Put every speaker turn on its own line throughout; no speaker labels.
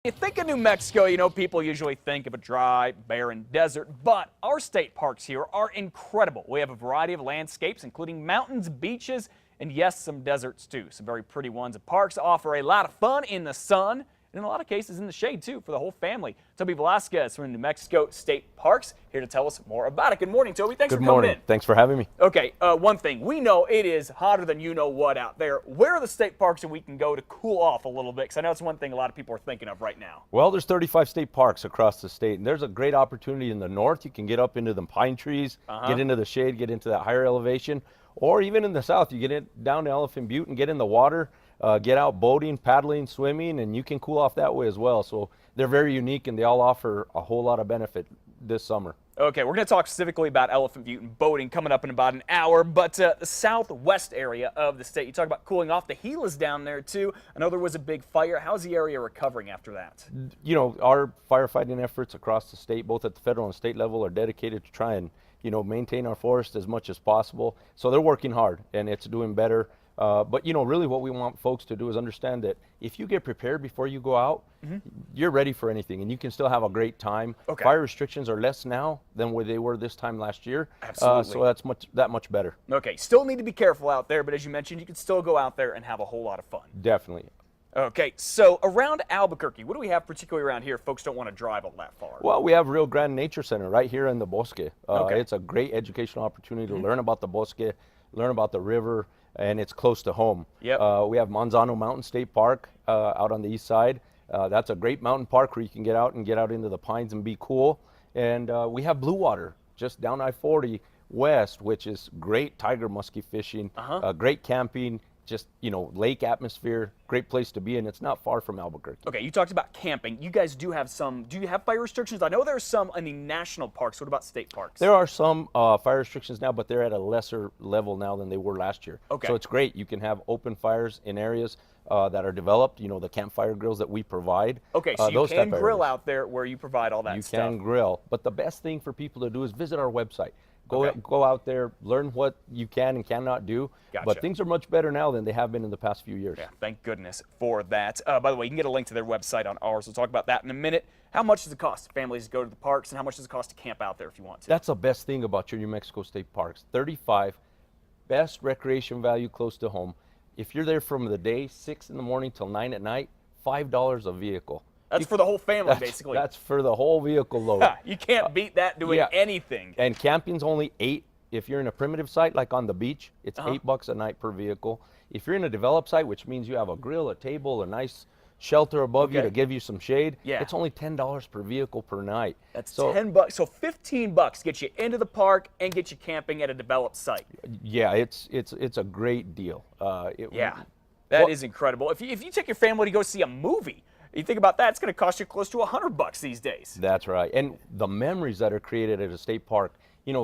You think of New Mexico, people usually think of a dry, barren desert, but our state parks here are incredible. We have a variety of landscapes, including mountains, beaches, and yes, some deserts too. Some very pretty ones. The parks offer a lot of fun in the sun, and in a lot of cases in the shade too, for the whole family. Toby Velasquez from the New Mexico State Parks here to tell us more about it. Good morning, Toby. Thanks for coming in.
Thanks for having me.
Okay, one thing. We know it is hotter than you know what out there. Where are the state parks that we can go to cool off a little bit? Because I know it's one thing a lot of people are thinking of right now.
Well, there's 35 state parks across the state, and there's a great opportunity in the north. You can get up into the pine trees, get into the shade, get into that higher elevation, or even in the south, you get down to Elephant Butte and get in the water, get out boating, paddling, swimming, and you can cool off that way as well. So they're very unique, and they all offer a whole lot of benefit this summer.
Okay, we're going to talk specifically about Elephant Butte and boating coming up in about an hour, but the southwest area of the state, you talk about cooling off. The Gila's down there too. I know there was a big fire. How's the area recovering after that?
You know, our firefighting efforts across the state, both at the federal and state level, are dedicated to try and, maintain our forest as much as possible. So they're working hard, and it's doing better. But, really what we want folks to do is understand that if you get prepared before you go out, you're ready for anything, and you can still have a great time.
Okay.
Fire restrictions are less now than where they were this time last year.
Absolutely.
So that's that much better.
Okay, still need to be careful out there, but as you mentioned, you can still go out there and have a whole lot of fun.
Definitely.
Okay, so around Albuquerque, what do we have particularly around here? Folks don't want to drive all that far.
Well, we have Rio Grande Nature Center right here in the Bosque.
Okay.
It's a great educational opportunity to learn about the Bosque, learn about the river, and it's close to home.
Yep.
We have Manzano Mountain State Park out on the east side. That's a great mountain park where you can get out into the pines and be cool. And we have Blue Water just down I-40 west, which is great tiger muskie fishing, great camping, just, lake atmosphere, great place to be, and it's not far from Albuquerque.
Okay, you talked about camping. You guys do have some, do you have fire restrictions? I know there's some in the national parks. What about state parks?
There are some fire restrictions now, but they're at a lesser level now than they were last year.
Okay.
So it's great. You can have open fires in areas that are developed, the campfire grills that we provide.
Okay, so you
those
can
type of
grill
areas.
out there where you provide all that
You
stuff.
can grill, but the best thing for people to do is visit our website.
Okay.
Go out there, learn what you can and cannot do.
Gotcha.
But things are much better now than they have been in the past few years.
Yeah, thank goodness for that. By the way, you can get a link to their website on ours. We'll talk about that in a minute. How much does it cost families to go to the parks, and how much does it cost to camp out there if you want to?
That's the best thing about your New Mexico State Parks. 35, best recreation value close to home. If you're there from the day, 6 in the morning till 9 at night, $5 a vehicle.
That's for the whole family, basically.
That's for the whole vehicle load.
You can't beat that doing anything.
And camping's only $8. If you're in a primitive site like on the beach, it's $8 a night per vehicle. If you're in a developed site, which means you have a grill, a table, a nice shelter above you to give you some shade, it's only $10 per vehicle per night.
That's $10. So $15 gets you into the park and get you camping at a developed site.
Yeah, it's a great deal.
That is incredible. If you take your family to go see a movie, you think about that, it's going to cost you close to $100 these days.
That's right. And the memories that are created at a state park,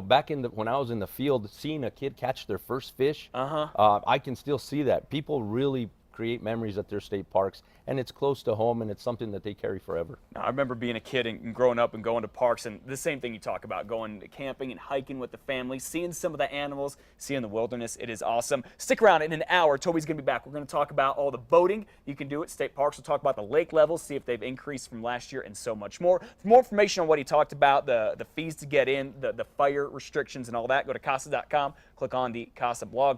back when I was in the field, seeing a kid catch their first fish, I can still see that. People really create memories at their state parks, and it's close to home, and it's something that they carry forever.
I remember being a kid and growing up and going to parks, and the same thing you talk about, going camping and hiking with the family, seeing some of the animals, seeing the wilderness. It is awesome. Stick around. In an hour, Toby's going to be back. We're going to talk about all the boating you can do at state parks. We'll talk about the lake levels, see if they've increased from last year, and so much more. For more information on what he talked about, the fees to get in, the fire restrictions and all that, go to casa.com, click on the Casa blog.